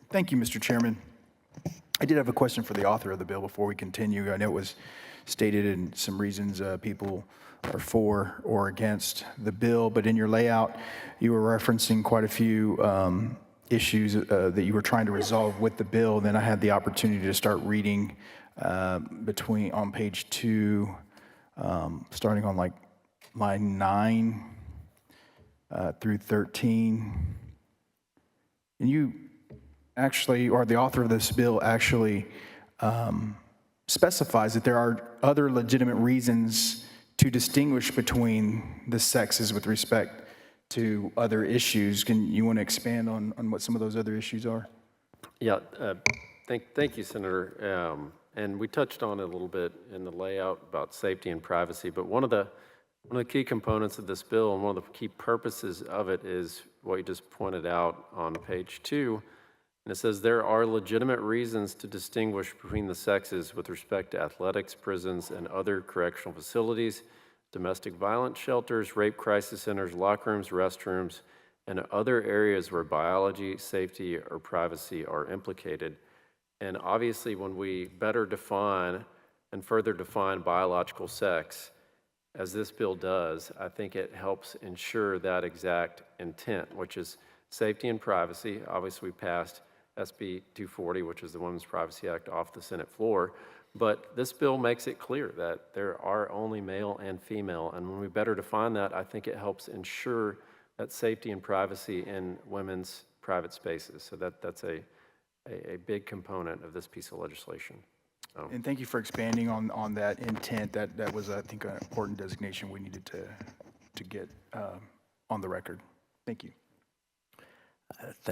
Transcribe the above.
Thank you, Mr. Chairman. I did have a question for the author of the bill before we continue. I know it was stated in some reasons people are for or against the bill, but in your layout, you were referencing quite a few issues that you were trying to resolve with the bill. Then I had the opportunity to start reading on page 2, starting on like line 9 through 13. And you actually, or the author of this bill actually specifies that there are other legitimate reasons to distinguish between the sexes with respect to other issues. Can you want to expand on what some of those other issues are? Yeah, thank you, Senator. And we touched on it a little bit in the layout about safety and privacy, but one of the key components of this bill and one of the key purposes of it is what you just pointed out on page 2. And it says there are legitimate reasons to distinguish between the sexes with respect to athletics, prisons, and other correctional facilities, domestic violence shelters, rape crisis centers, locker rooms, restrooms, and other areas where biology, safety, or privacy are implicated. And obviously, when we better define and further define biological sex, as this bill does, I think it helps ensure that exact intent, which is safety and privacy. Obviously, we passed SB 240, which is the Women's Privacy Act, off the Senate floor. But this bill makes it clear that there are only male and female. And when we better define that, I think it helps ensure that safety and privacy in women's private spaces. So that's a big component of this piece of legislation. And thank you for expanding on that intent. That was, I think, an important designation we needed to get on the record. Thank you.